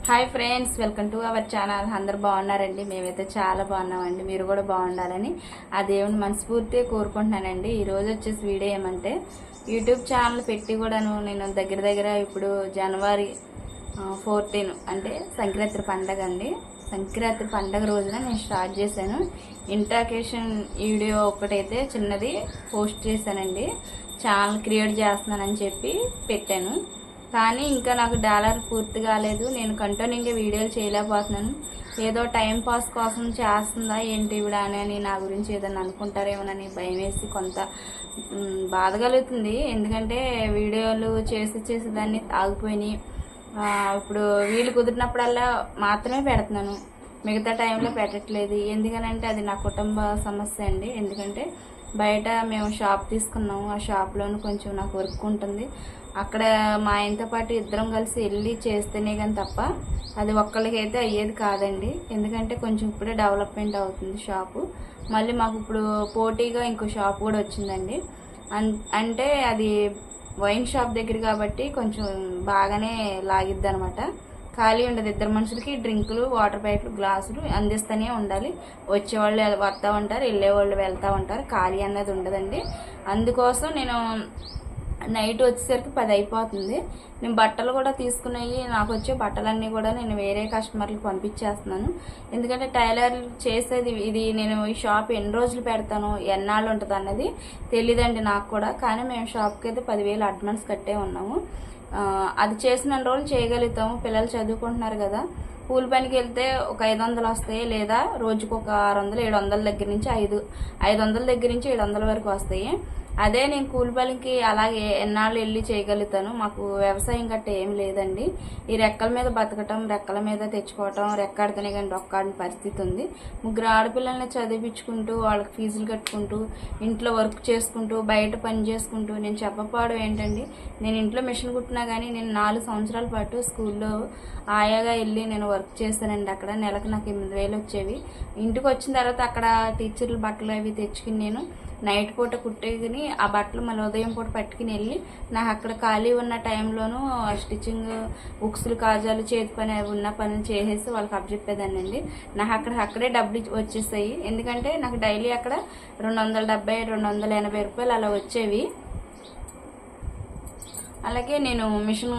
Hi friends, welcome to our channel. అందరు బాగున్నారండి? మేమైతే చాలా బాగున్నామండి. మీరు కూడా బాగుండాలని ఆ దేవుని మనస్ఫూర్తిగా కోరుకుంటున్నానండి. ఈరోజు వచ్చేసి వీడియో ఏమంటే, యూట్యూబ్ ఛానల్ పెట్టి కూడాను నేను దగ్గర ఇప్పుడు జనవరి 14 అంటే సంక్రాంతి పండగ అండి. సంక్రాంతి పండగ రోజున నేను స్టార్ట్ చేశాను. ఇంట్రాకేషన్ వీడియో ఒకటైతే చిన్నది పోస్ట్ చేశానండి. ఛానల్ క్రియేట్ చేస్తున్నానని చెప్పి పెట్టాను. కానీ ఇంకా నాకు డాలర్ పూర్తి కాలేదు. నేను కంటిన్యూగా వీడియోలు చేయలేకపోతున్నాను. ఏదో టైం పాస్ కోసం చేస్తుందా ఏంటి ఇవిడ అని నా గురించి ఏదైనా అనుకుంటారేమోనని భయం వేసి కొంత బాధ కలుగుతుంది. ఎందుకంటే వీడియోలు చేసి దాన్ని ఆగిపోయినాయి. ఇప్పుడు వీలు కుదిరినప్పుడల్లా మాత్రమే పెడుతున్నాను, మిగతా టైంలో పెట్టట్లేదు. ఎందుకనంటే అది నా కుటుంబ సమస్య అండి. ఎందుకంటే బయట మేము షాప్ తీసుకున్నాము. ఆ షాప్లోనూ కొంచెం నాకు వర్క్ ఉంటుంది. అక్కడ మా ఆయనతో పాటు ఇద్దరం కలిసి వెళ్ళి చేస్తేనే కానీ తప్ప అది ఒక్కళ్ళకైతే అయ్యేది కాదండి. ఎందుకంటే కొంచెం ఇప్పుడే డెవలప్మెంట్ అవుతుంది షాపు. మళ్ళీ మాకు ఇప్పుడు పోటీగా ఇంకో షాప్ కూడా వచ్చిందండి. అంటే అది వైన్ షాప్ దగ్గర కాబట్టి కొంచెం బాగానే లాగిద్ది అనమాట. ఖాళీ ఉండదు. ఇద్దరు మనుషులకి డ్రింకులు, వాటర్ ప్యాకెట్లు, గ్లాసులు అందిస్తూనే ఉండాలి. వచ్చేవాళ్ళు వస్తూ ఉంటారు, వెళ్ళేవాళ్ళు వెళ్తూ ఉంటారు. ఖాళీ అన్నది ఉండదండి. అందుకోసం నేను నైట్ వచ్చేసరికి 10 అయిపోతుంది. నేను బట్టలు కూడా తీసుకున్నాయి. నాకు వచ్చే బట్టలన్నీ కూడా నేను వేరే కస్టమర్లకు పంపించేస్తున్నాను. ఎందుకంటే టైలర్ చేసేది ఇది. నేను ఈ షాప్ ఎన్ని రోజులు పెడతాను, ఎన్నాళ్ళు ఉంటుంది అన్నది తెలియదండి నాకు కూడా. కానీ మేము షాప్కి అయితే 10,000 అడ్వాన్స్ కట్టే ఉన్నాము. అది చేసిన రోజులు చేయగలుగుతాము. పిల్లలు చదువుకుంటున్నారు కదా. కూలి పనికి వెళ్తే ఒక 500 వస్తాయి, లేదా రోజుకు ఒక 600, 700 దగ్గర నుంచి 500 దగ్గర నుంచి 700 వరకు వస్తాయి. అదే నేను కూలి పనికి అలాగే ఎన్నాళ్ళు వెళ్ళి చేయగలుగుతాను. మాకు వ్యవసాయం గట్ట ఏమి లేదండి. ఈ రెక్కల మీద బతకటం, రెక్కల మీద తెచ్చుకోవటం, రెక్కాడితేనే కానీ డొక్కాడిన పరిస్థితి ఉంది. 3 ఆడపిల్లల్ని చదివించుకుంటూ, వాళ్ళకి ఫీజులు కట్టుకుంటూ, ఇంట్లో వర్క్ చేసుకుంటూ, బయట పని చేసుకుంటూ, నేను చెప్పపోవడం ఏంటండి, నేను ఇంట్లో మిషన్ కుట్టినా కానీ నేను 4 సంవత్సరాల పాటు స్కూల్లో ఆయాగా వెళ్ళి నేను వర్క్ చేశానండి. అక్కడ నెలకు నాకు 8,000 వచ్చేవి. ఇంటికి వచ్చిన తర్వాత అక్కడ టీచర్లు బట్టలు అవి తెచ్చుకుని నేను నైట్ పూట కుట్టేకుని ఆ బట్టలు మళ్ళీ ఉదయం పూట పట్టుకుని వెళ్ళి నాకు అక్కడ ఖాళీ ఉన్న టైంలోనూ స్టిచ్చింగ్, ఉక్సులు, కాజాలు, చేతి పని ఉన్న పనులు చేసేసి వాళ్ళకి అప్పచెప్పేదాన్ని అండి. నాకు అక్కడే డబ్బులు వచ్చేసాయి. ఎందుకంటే నాకు డైలీ అక్కడ 270, 280 రూపాయలు అలా వచ్చేవి. అలాగే నేను మిషన్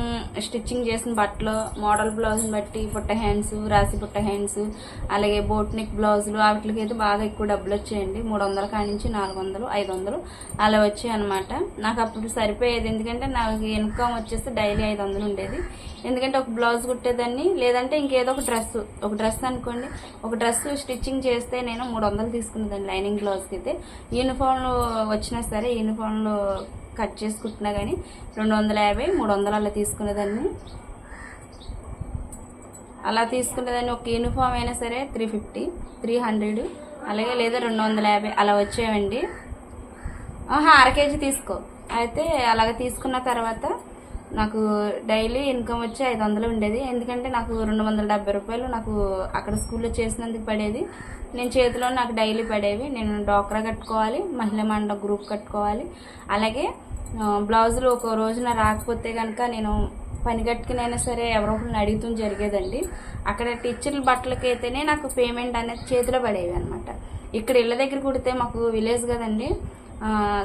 స్టిచ్చింగ్ చేసిన బట్టలు, మోడల్ బ్లౌజ్ని బట్టి పుట్ట హ్యాండ్స్, రాసి పుట్ట హ్యాండ్స్, అలాగే బోట్ నెక్ బ్లౌజులు, వాటికి అయితే బాగా ఎక్కువ డబ్బులు వచ్చాయండి. 300 కాడి నుంచి 400, 500 అలా వచ్చాయి అనమాట. నాకు అప్పుడు సరిపోయేది. ఎందుకంటే నాకు ఇన్కమ్ వచ్చేస్తే డైలీ 500 ఉండేది. ఎందుకంటే ఒక బ్లౌజ్ కుట్టేదాన్ని, లేదంటే ఇంకేదో ఒక డ్రెస్ అనుకోండి, ఒక డ్రెస్ స్టిచ్చింగ్ చేస్తే నేను 300 తీసుకునేదాన్ని. లైనింగ్ బ్లౌజ్కి అయితే యూనిఫామ్లు వచ్చినా సరే, యూనిఫామ్లు కట్ చేసుకుంటున్నా కానీ 250, 300 అలా తీసుకునేదాన్ని. ఒక యూనిఫామ్ అయినా సరే 350, 300 అలాగే లేదా 250 అలా వచ్చేవండి. అర కేజీ తీసుకో. అయితే అలాగ తీసుకున్న తర్వాత నాకు డైలీ ఇన్కమ్ వచ్చి 500 ఉండేది. ఎందుకంటే నాకు 270 రూపాయలు నాకు అక్కడ స్కూల్లో చేసినందుకు పడేది. నేను చేతిలో నాకు డైలీ పడేవి. నేను డోక్రా కట్టుకోవాలి, మహిళా మండల గ్రూప్ కట్టుకోవాలి. అలాగే బ్లౌజులు ఒక రోజున రాకపోతే కనుక నేను పని కట్టుకునైనా సరే ఎవరో ఒకరిని అడుగుతూ జరిగేదండి. అక్కడ టీచర్ల బట్టలకి అయితేనే నాకు పేమెంట్ అనేది చేతిలో పడేవి అనమాట. ఇక్కడ ఇళ్ళ దగ్గర కుడితే మాకు విలేజ్ కదండి,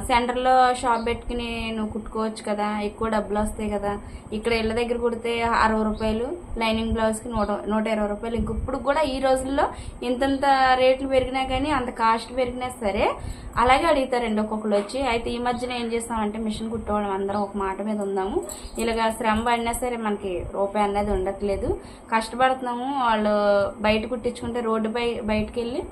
సెంటర్లో షాప్ పెట్టుకుని నువ్వు కుట్టుకోవచ్చు కదా, ఎక్కువ డబ్బులు వస్తాయి కదా. ఇక్కడ ఇళ్ళ దగ్గర కుడితే 60 రూపాయలు, లైనింగ్ బ్లౌజ్కి 120 రూపాయలు. ఇంకప్పుడు కూడా ఈ రోజుల్లో ఇంతంత రేట్లు పెరిగినా కానీ, అంత కాస్ట్ పెరిగినా సరే అలాగే అడుగుతారండి ఒక్కొక్కరు వచ్చి. అయితే ఈ మధ్యన ఏం చేస్తామంటే మిషన్ కుట్టేవాళ్ళం అందరం ఒక మాట మీద ఉందాము. ఇలాగ శ్రమ పడినా సరే మనకి రూపాయి అనేది ఉండట్లేదు, కష్టపడుతున్నాము. వాళ్ళు బయట కుట్టించుకుంటే రోడ్డుపై బయటకు వెళ్ళి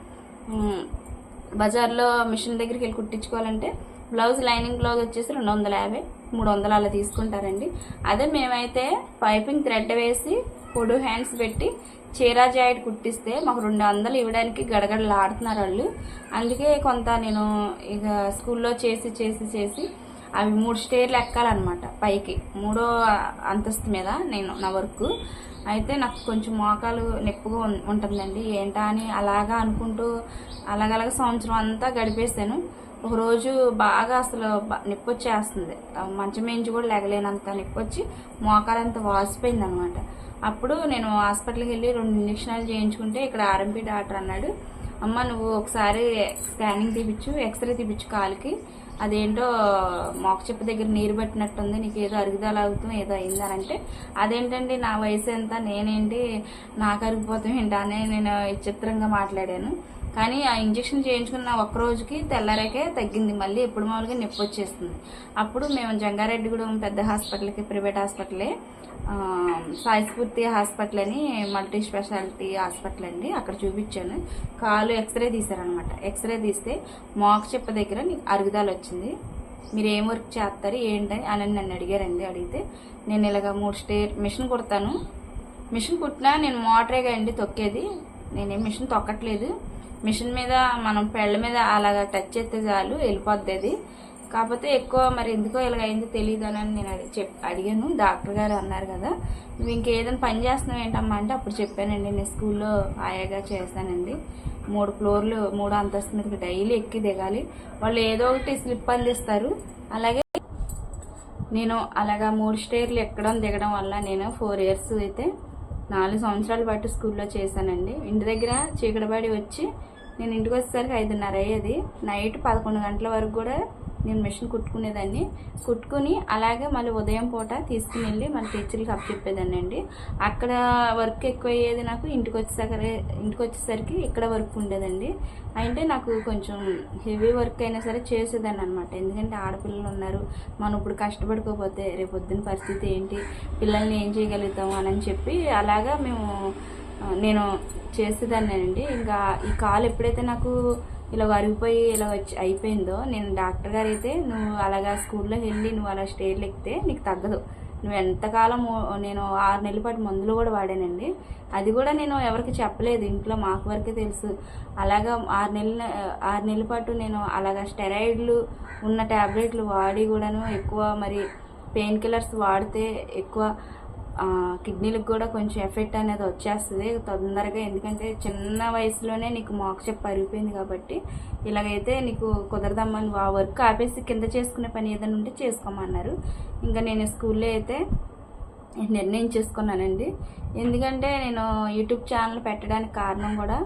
బజార్లో మిషన్ దగ్గరికి వెళ్ళి కుట్టించుకోవాలంటే బ్లౌజ్, లైనింగ్ బ్లౌజ్ వచ్చేసి 250, 300 అలా తీసుకుంటారండి. అదే మేమైతే పైపింగ్ థ్రెడ్ వేసి పొడు హ్యాండ్స్ పెట్టి చీరా జాయిట్ కుట్టిస్తే మాకు 200 ఇవ్వడానికి గడగడలాడుతున్నారు వాళ్ళు. అందుకే కొంత నేను ఇక స్కూల్లో చేసి అవి 3 స్టేర్లు ఎక్కాలన్నమాట పైకి, 3వ అంతస్తు మీద నా వర్క్. అయితే నాకు కొంచెం మోకాలు నొప్పిగా ఉంటుందండి. ఏంటా అని అలాగా అనుకుంటూ అలాగ సంవత్సరం అంతా గడిపేశాను. ఒకరోజు బాగా అసలు నొప్పి వచ్చేస్తుంది, మంచం మించి కూడా లేగలేనంత నొప్పి వచ్చి మోకాలంతా వాసిపోయింది అనమాట. అప్పుడు నేను హాస్పిటల్కి వెళ్ళి 2 ఇంజక్షన్లు చేయించుకుంటే ఇక్కడ ఆర్ఎంపీ డాక్టర్ అన్నాడు, అమ్మ నువ్వు ఒకసారి స్కానింగ్ తీపిచ్చు, ఎక్స్రే తీపిచ్చు కాలుకి, అదేంటో మోక చెప్పు దగ్గర నీరు పట్టినట్టుంది, నీకు ఏదో అరుగుదల అవుతాం ఏదో అయిందని. అంటే అదేంటండి నా వయసు ఎంత, నేనేంటి నాకు అరిగిపోతాం ఏంటనే నేను విచిత్రంగా మాట్లాడాను. కానీ ఆ ఇంజక్షన్ చేయించుకున్న ఒక్క రోజుకి తెల్లారాకే తగ్గింది, మళ్ళీ ఎప్పుడు మామూలుగా నొప్పి వచ్చేస్తుంది. అప్పుడు మేము జంగారెడ్డిగూడెం పెద్ద హాస్పిటల్కి, ప్రైవేట్ హాస్పిటలే, సాయి స్ఫూర్తి హాస్పిటల్ అని మల్టీ స్పెషాలిటీ హాస్పిటల్ అండి, అక్కడ చూపించాను. కాలు ఎక్స్రే తీశారనమాట. ఎక్స్రే తీస్తే మోక చెప్ప దగ్గర అరుగుదల వచ్చింది. మీరు ఏం వర్క్ చేస్తారు ఏంటని అని నన్ను అడిగారండి. అడిగితే నేను ఇలాగ 3 స్టేర్ మిషన్ కుడతాను, మిషన్ కుట్టినా నేను మోటరేగా అండి తొక్కేది, నేనేం మిషన్ తొక్కట్లేదు, మిషన్ మీద మనం పెళ్ళ మీద అలాగా టచ్ చేస్తే చాలు వెళ్ళిపోద్ది అది, కాకపోతే ఎక్కువ మరి ఎందుకో ఇలాగ అయిందో తెలియదు అని నేను అడిగాను. డాక్టర్ గారు అన్నారు కదా నువ్వు ఇంకేదైనా పని చేస్తున్నావు ఏంటమ్మా అంటే అప్పుడు చెప్పానండి, నేను స్కూల్లో ఆయాగా చేస్తానండి, 3 ఫ్లోర్లు 3 అంతస్తు మీదకి డైలీ ఎక్కి దిగాలి, వాళ్ళు ఏదో ఒకటి స్లిప్ అందిస్తారు. అలాగే నేను అలాగా 3 స్టేర్లు ఎక్కడం దిగడం వల్ల నేను 4 ఇయర్స్ అయితే 4 సంవత్సరాల పాటు స్కూల్లో చేశానండి. ఇంటి దగ్గర చీకటిపడి వచ్చి నేను ఇంటికి వచ్చేసరికి 5:30 అయ్యేది. నైట్ 11 గంటల వరకు కూడా నేను మిషన్ కుట్టుకునేదాన్ని. కుట్టుకుని అలాగే మళ్ళీ ఉదయం పూట తీసుకుని వెళ్ళి మన టీచర్లకు అప్పచెప్పేదాన్ని అండి. అక్కడ వర్క్ ఎక్కువ అయ్యేది నాకు. ఇంటికి వచ్చేసరికి ఇక్కడ వర్క్ ఉండేదండి. అంటే నాకు కొంచెం హెవీ వర్క్ అయినా సరే చేసేదాన్ని అనమాట. ఎందుకంటే ఆడపిల్లలు ఉన్నారు, మనం ఇప్పుడు కష్టపడుకోకపోతే రేపు పొద్దున్న పరిస్థితి ఏంటి, పిల్లల్ని ఏం చేయగలుగుతాము అని చెప్పి అలాగా నేను చేసేదాన్ని అండి. ఇంకా ఈ కాలు ఎప్పుడైతే నాకు ఇలా వరిగిపోయి ఇలా అయిపోయిందో, నేను డాక్టర్ గారు అయితే నువ్వు అలాగా స్కూల్లో వెళ్ళి నువ్వు అలా స్టేర్లు ఎక్కితే నీకు తగ్గదు, నువ్వు ఎంతకాలం, నేను 6 నెలల పాటు మందులు కూడా వాడానండి. అది కూడా నేను ఎవరికి చెప్పలేదు, ఇంట్లో మాకు వరకే తెలుసు. అలాగా 6 నెలల పాటు నేను అలాగా స్టెరాయిడ్లు ఉన్న ట్యాబ్లెట్లు వాడి కూడాను ఎక్కువ మరి పెయిన్ కిల్లర్స్ వాడితే ఎక్కువ కిడ్నీలకు కూడా కొంచెం ఎఫెక్ట్ అనేది వచ్చేస్తుంది తొందరగా. ఎందుకంటే చిన్న వయసులోనే నీకు మోక చెప్పు అరిగిపోయింది కాబట్టి ఇలాగైతే నీకు కుదరదమ్మని ఆ వర్క్ ఆపేసి కింద చేసుకునే పని ఏదైనా ఉంటే చేసుకోమన్నారు. ఇంకా నేను స్కూల్లో అయితే నిర్ణయించేసుకున్నానండి. ఎందుకంటే నేను యూట్యూబ్ ఛానల్ పెట్టడానికి కారణం కూడా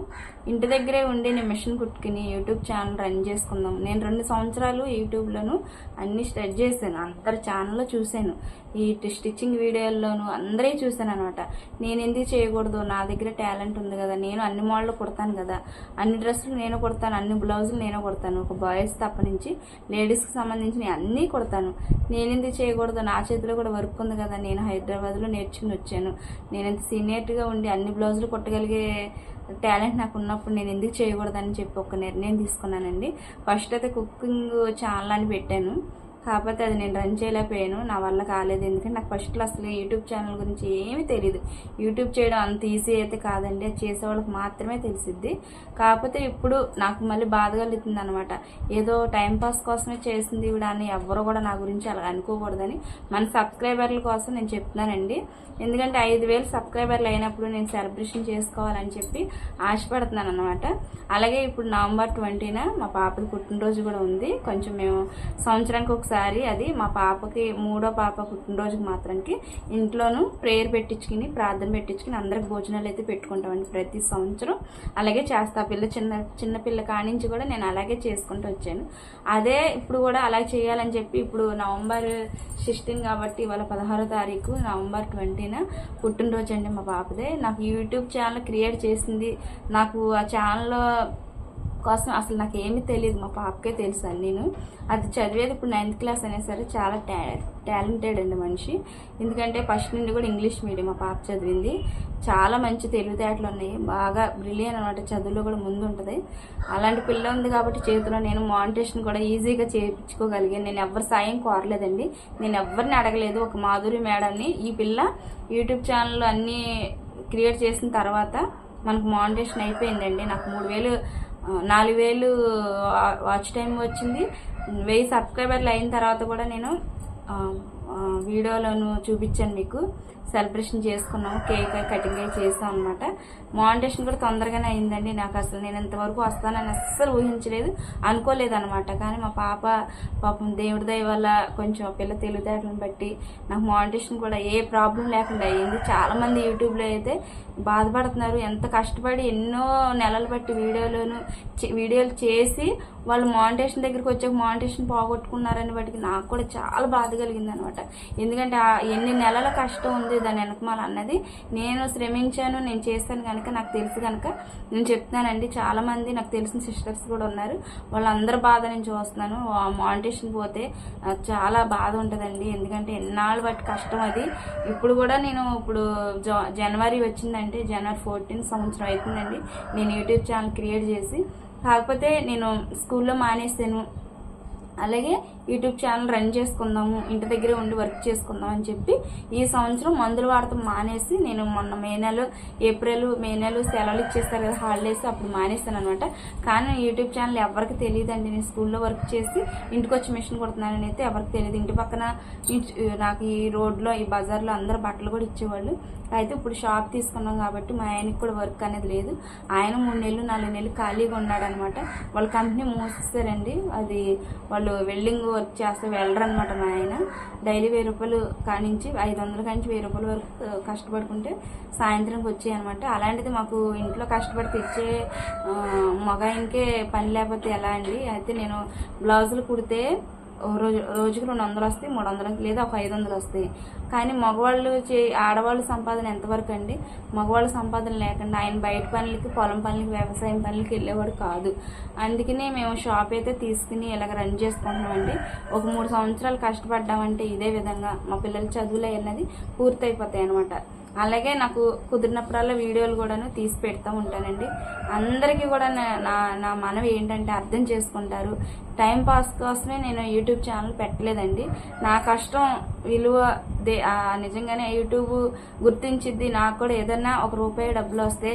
ఇంటి దగ్గరే ఉండి నేను మిషన్ కుట్టుకుని యూట్యూబ్ ఛానల్ రన్ చేసుకుందాం. నేను 2 సంవత్సరాలు యూట్యూబ్లోను అన్ని స్టార్ట్ చేశాను, అందరి ఛానల్లో చూశాను, ఈ స్టిచ్చింగ్ వీడియోల్లోనూ అందరే చూశాను అనమాట. నేను ఎందుకు చేయకూడదు, నా దగ్గర టాలెంట్ ఉంది కదా, నేను అన్ని మోడళ్ళు కుడతాను కదా, అన్ని డ్రెస్సులు నేను కుడతాను, అన్ని బ్లౌజులు నేను కుడతాను, ఒక బాయ్స్ తప్ప నుంచి లేడీస్కి సంబంధించి అన్నీ కుడతాను, నేను ఎందుకు చేయకూడదు, నా చేతిలో కూడా వర్క్ ఉంది కదా, నేను హైదరాబాద్లో నేర్చుకుని వచ్చాను, నేను ఎంత సీనియర్గా ఉండి అన్ని బ్లౌజులు కుట్టగలిగే టాలెంట్ నాకు ఉన్నప్పుడు నేను ఎందుకు చేయకూడదని చెప్పి ఒక నిర్ణయం తీసుకున్నానండి. ఫస్ట్ అయితే కుకింగ్ ఛానల్ అని పెట్టాను, కాకపోతే అది నేను రన్ చేయలేకపోయాను, నా వల్ల కాలేదు. ఎందుకంటే నాకు ఫస్ట్లో అసలు యూట్యూబ్ ఛానల్ గురించి ఏమీ తెలియదు. యూట్యూబ్ చేయడం అంత ఈజీ అయితే కాదండి, అది చేసేవాళ్ళకి మాత్రమే తెలిసిద్ది. కాకపోతే ఇప్పుడు నాకు మళ్ళీ బాధ కలుగుతుంది అనమాట, ఏదో టైంపాస్ కోసమే చేసింది ఇవిడ అని ఎవ్వరు కూడా నా గురించి అలా అనుకోకూడదని మన సబ్స్క్రైబర్ల కోసం నేను చెప్తున్నానండి. ఎందుకంటే 5,000 సబ్స్క్రైబర్లు అయినప్పుడు నేను సెలబ్రేషన్ చేసుకోవాలని చెప్పి ఆశపడుతున్నాను అనమాట. అలాగే ఇప్పుడు నవంబర్ 20న మా పాపది పుట్టినరోజు కూడా ఉంది. కొంచెం మేము సంవత్సరానికి ఒకసారి అది మా పాపకి 3వ పాప పుట్టినరోజుకి మాత్రానికి ఇంట్లోనూ ప్రేయర్ పెట్టించుకుని ప్రార్థన పెట్టించుకుని అందరికి భోజనాలు అయితే పెట్టుకుంటామండి ప్రతి సంవత్సరం. అలాగే చేస్తా, చిన్న పిల్ల కానించి కూడా నేను అలాగే చేసుకుంటూ వచ్చాను. అదే ఇప్పుడు కూడా అలా చేయాలని చెప్పి ఇప్పుడు నవంబర్ 16 కాబట్టి ఇవాళ 16వ తారీఖు నవంబర్ 20న పుట్టినరోజు అండి మా పాపదే. నాకు యూట్యూబ్ ఛానల్ క్రియేట్ చేసింది, నాకు ఆ ఛానల్ కోసం అసలు నాకు ఏమీ తెలియదు, మా పాపకే తెలుసు అని. నేను అది చదివేది ఇప్పుడు 9th క్లాస్ అయినా సరే చాలా టాలెంటెడ్ అండి మనిషి. ఎందుకంటే ఫస్ట్ నుండి కూడా ఇంగ్లీష్ మీడియం మా పాప చదివింది, చాలా మంచి తెలివితేటలు ఉన్నాయి, బాగా బ్రిలియన్ అనమాట, చదువులో కూడా ముందు ఉంటుంది. అలాంటి పిల్ల ఉంది కాబట్టి చేతిలో నేను మానిటేషన్ కూడా ఈజీగా చేయించుకోగలిగాను. నేను ఎవరి సాయం కోరలేదండి, నేను ఎవరిని అడగలేదు. ఒక మాధురి మేడంని, ఈ పిల్ల యూట్యూబ్ ఛానల్ అన్నీ క్రియేట్ చేసిన తర్వాత మనకు మానిటేషన్ అయిపోయిందండి. నాకు 4,000 వాచ్ టైం వచ్చింది. 1000 సబ్స్క్రైబర్లు అయిన తర్వాత కూడా నేను వీడియోలను చూపించాను మీకు. సెలబ్రేషన్ చేసుకున్నాము. కేక్ కటింగ్ అయి చేసాం అనమాట. మానిటేషన్ కూడా తొందరగానే అయిందండి. నాకు అసలు నేను ఇంతవరకు వస్తానని అస్సలు ఊహించలేదు, అనుకోలేదు అనమాట. కానీ మా పాపం దేవుడి దయ వల్ల కొంచెం పిల్ల తెలివితేటలను బట్టి నాకు మానిటేషన్ కూడా ఏ ప్రాబ్లం లేకుండా అయ్యింది. చాలామంది యూట్యూబ్లో అయితే బాధపడుతున్నారు. ఎంత కష్టపడి ఎన్నో నెలలు బట్టి వీడియోలు చేసి వాళ్ళు మానిటేషన్ దగ్గరికి వచ్చాక మానిటేషన్ పోగొట్టుకున్నారని బట్టి నాకు కూడా చాలా బాధ కలిగింది అనమాట. ఎందుకంటే ఎన్ని నెలల కష్టం ఉంది దాని వెనకమాల అన్నది నేను శ్రమించాను, నేను చేస్తాను కనుక నాకు తెలుసు కనుక నేను చెప్తున్నానండి. చాలామంది నాకు తెలిసిన సిస్టర్స్ కూడా ఉన్నారు, వాళ్ళందరి బాధ నేను చూస్తున్నాను. మానిటేషన్ పోతే చాలా బాధ ఉంటుందండి. ఎందుకంటే ఎన్నాళ్ళు బట్టి కష్టం అది. ఇప్పుడు కూడా నేను జనవరి వచ్చిందంటే జనవరి 14 సంవత్సరం అవుతుందండి నేను యూట్యూబ్ ఛానల్ క్రియేట్ చేసి. కాకపోతే నేను స్కూల్లో మానేసాను, అలాగే యూట్యూబ్ ఛానల్ రన్ చేసుకుందాము, ఇంటి దగ్గరే ఉండి వర్క్ చేసుకుందాం అని చెప్పి ఈ సంవత్సరం మందులు వాడటం మానేసి నేను మొన్న మే నెల సెలవులు ఇచ్చేస్తారు కదా హాలిడేస్, అప్పుడు మానేస్తాను అనమాట. కానీ యూట్యూబ్ ఛానల్ ఎవరికి తెలియదండి. నేను స్కూల్లో వర్క్ చేసి ఇంటికి వచ్చి మిషన్ కుడుతున్నానని అయితే ఎవరికి తెలియదు. ఇంటి పక్కన నాకు ఈ రోడ్లో ఈ బజార్లో అందరు బట్టలు కూడా ఇచ్చేవాళ్ళు. అయితే ఇప్పుడు షాప్ తీసుకున్నాం కాబట్టి మా ఆయనకి కూడా వర్క్ అనేది లేదు. ఆయన 3 నెలలు 4 నెలలు ఖాళీగా ఉన్నాడు అనమాట. వాళ్ళ కంపెనీ మూసేస్తారండి. అది వాళ్ళు వెల్డింగ్ వర్క్ చేస్తే వెళ్ళరు అనమాట. మా ఆయన డైలీ 1000 రూపాయలు కానించి 500 కానించి 1000 రూపాయల వరకు కష్టపడుకుంటే సాయంత్రంకి వచ్చాయి అనమాట. అలాంటిది మాకు ఇంట్లో కష్టపడి తెచ్చే మగాయనకే పని లేకపోతే ఎలా అండి. అయితే నేను బ్లౌజులు కుడితే రోజుకి 200 వస్తాయి, 300 లేదా ఒక 500 వస్తాయి. కానీ ఆడవాళ్ళు సంపాదన ఎంతవరకు అండి? మగవాళ్ళ సంపాదన లేకుండా ఆయన బయట పనులకి, పొలం పనులకి, వ్యవసాయం పనులకి వెళ్ళేవాడు కాదు. అందుకనే మేము షాప్ అయితే తీసుకుని ఇలాగ రన్ చేసుకుంటున్నామండి. ఒక 3 సంవత్సరాలు కష్టపడ్డామంటే ఇదే విధంగా మా పిల్లల చదువులు అన్నది పూర్తయిపోతాయి అనమాట. అలాగే నాకు కుదిరినప్పుడల్లా వీడియోలు కూడాను తీసి పెడతా ఉంటానండి. అందరికీ కూడా నా మనవి ఏంటంటే అర్థం చేసుకుంటారు. టైం పాస్ కోసమే నేను యూట్యూబ్ ఛానల్ పెట్టలేదండి. నా కష్టం విలువ నిజంగానే యూట్యూబ్ గుర్తించిద్ది. నాకు కూడా ఏదన్నా ₹1 డబ్బులు వస్తే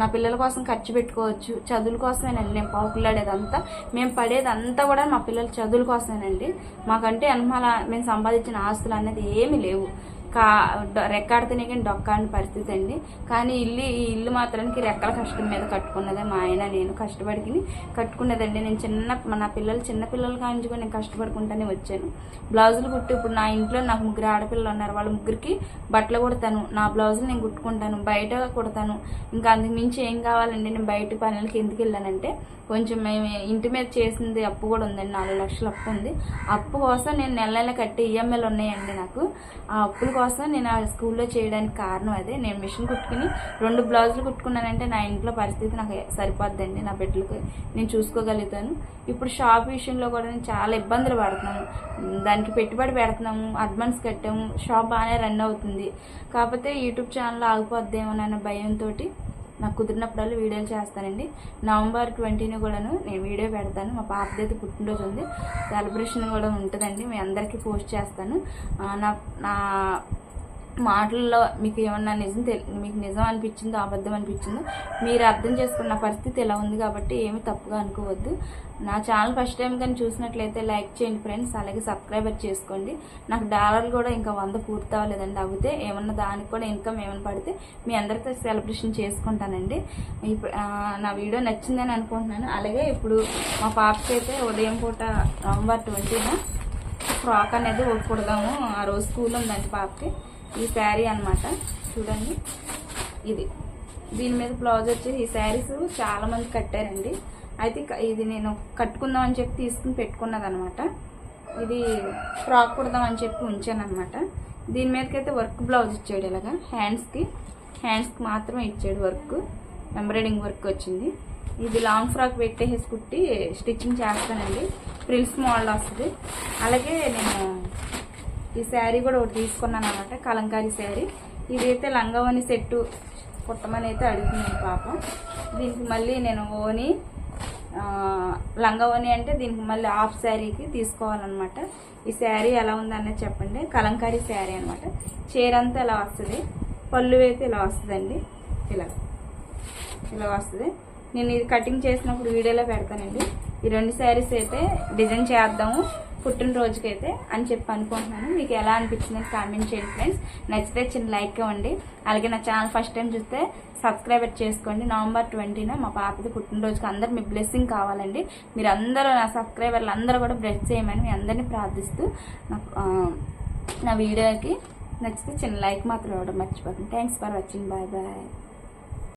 నా పిల్లల కోసం ఖర్చు పెట్టుకోవచ్చు. చదువుల కోసమేనండి నేను పాకులాడేదంతా, మేము పడేదంతా కూడా మా పిల్లల చదువుల కోసమేనండి. మాకంటే మేము సంపాదించిన ఆస్తులు అనేది ఏమీ లేవు. రెక్కాడితేనే కానీ డొక్కాని పరిస్థితి అండి. కానీ ఈ ఇల్లు మాత్రానికి రెక్కల కష్టం మీద కట్టుకున్నదే మా ఆయన నేను కష్టపడికి కట్టుకున్నదండి. నేను నా చిన్న పిల్లలు కానించి కూడా నేను కష్టపడుకుంటానే వచ్చాను. బ్లౌజులు కుట్టి ఇప్పుడు నా ఇంట్లో నాకు 3 ఆడపిల్లలు ఉన్నారు. వాళ్ళ 3కి బట్టలు కుడతాను, నా బ్లౌజులు నేను కుట్టుకుంటాను, బయట కుడతాను. ఇంకా అందుకు మించి ఏం కావాలండి. నేను బయట పనులకి ఎందుకు వెళ్ళానంటే కొంచెం మేము ఇంటి మీద చేసింది అప్పు కూడా ఉందండి. 4 లక్షల అప్పు ఉంది. అప్పు కోసం నేను నెల కట్టే ఈఎంఐలు ఉన్నాయండి నాకు. ఆ అప్పుల కోసం నేను ఆ స్కూల్లో చేయడానికి కారణం అదే. నేను మిషన్ కుట్టుకుని 2 బ్లౌజులు కుట్టుకున్నానంటే నా ఇంట్లో పరిస్థితి నాకు సరిపోద్దండి. నా బిడ్డలకు నేను చూసుకోగలుగుతాను. ఇప్పుడు షాప్ విషయంలో కూడా నేను చాలా ఇబ్బందులు పడుతున్నాను. దానికి పెట్టుబడి పెడుతున్నాము, అడ్వాన్స్ కట్టాము, షాప్ బాగానే రన్ అవుతుంది. కాకపోతే యూట్యూబ్ ఛానల్ ఆగిపోద్దేమోనన్న భయంతో నాకు కుదిరినప్పుడల్లా వీడియోలు చేస్తానండి. నవంబర్ 20ని కూడాను నేను వీడియో పెడతాను. మా పాపదైతే పుట్టినరోజు ఉంది, సెలబ్రేషన్ కూడా ఉంటుందండి. మీ అందరికీ పోస్ట్ చేస్తాను. నా మాటల్లో మీకు ఏమన్నా మీకు నిజం అనిపించిందో అబద్ధం అనిపించిందో మీరు అర్థం చేసుకున్న పరిస్థితి ఎలా ఉంది కాబట్టి ఏమి తప్పుగా అనుకోవద్దు. నా ఛానల్ ఫస్ట్ టైం కానీ చూసినట్లయితే లైక్ చేయండి ఫ్రెండ్స్, అలాగే సబ్స్క్రైబర్ చేసుకోండి. నాకు డాలర్లు కూడా ఇంకా 100 పూర్తి అవ్వలేదండి. అవుతే ఏమన్నా దానికి కూడా ఇన్కమ్ ఏమైనా పడితే మీ అందరితో సెలబ్రేషన్ చేసుకుంటానండి. ఇప్పుడు నా వీడియో నచ్చిందని అనుకుంటున్నాను. అలాగే ఇప్పుడు మా పాపకి అయితే ఉదయం పూట నవంబర్ 20న ఫ్రాక్ అనేది కుడదాము. ఆ రోజు స్కూల్ ఉందండి పాపకి. ఈ శారీ అనమాట చూడండి. దీని మీద బ్లౌజ్ వచ్చేసి ఈ శారీస్ చాలా మంది కట్టారండి. అయితే ఇది నేను కట్టుకుందాం అని చెప్పి తీసుకుని పెట్టుకున్నది అనమాట. ఇది ఫ్రాక్ కుడదాం అని చెప్పి ఉంచాను అనమాట. దీని మీదకైతే వర్క్ బ్లౌజ్ ఇచ్చాడు. ఇలాగా హ్యాండ్స్కి మాత్రమే ఇచ్చాడు వర్క్, ఎంబ్రాయిడింగ్ వర్క్ వచ్చింది. ఇది లాంగ్ ఫ్రాక్ పెట్టేసి కుట్టి స్టిచ్చింగ్ చేస్తానండి. ఫ్రిల్స్ మోడల్ వస్తుంది. అలాగే నేను ఈ శారీ కూడా ఒకటి తీసుకున్నాను అనమాట, కలంకారీ శారీ. ఇదైతే లంగావని సెట్టు కుట్టమని అయితే అడుగుతున్నాను పాప. దీనికి మళ్ళీ నేను లంగావని అంటే దీనికి మళ్ళీ హాఫ్ శారీకి తీసుకోవాలన్నమాట. ఈ శారీ ఎలా ఉందనేది చెప్పండి. కలంకారీ శారీ అనమాట. చీర అంతా ఇలా వస్తుంది, పళ్ళు అయితే ఇలా వస్తుందండి. ఇలా వస్తుంది. నేను ఇది కటింగ్ చేసినప్పుడు వీడియోలో పెడతానండి. ఈ 2 శారీస్ అయితే డిజైన్ చేద్దాము. పుట్టినరోజుకైతే అని చెప్పి అనుకుంటున్నాను. మీకు ఎలా అనిపించిందని కామెంట్ చేయండి ఫ్రెండ్స్. నచ్చితే చిన్న లైక్ ఇవ్వండి. అలాగే నా ఛానల్ ఫస్ట్ టైం చూస్తే సబ్స్క్రైబ్ చేసుకోండి. నవంబర్ 20న మా పాపది పుట్టినరోజుకి అందరు మీ బ్లెస్సింగ్ కావాలండి. మీరు అందరూ నా సబ్స్క్రైబర్లు అందరూ కూడా బ్లెస్ చేయమని మీ అందరినీ ప్రార్థిస్తూ నా వీడియోకి నచ్చితే చిన్న లైక్ మాత్రం ఇవ్వడం మర్చిపోకండి. Thanks for watching. Bye bye.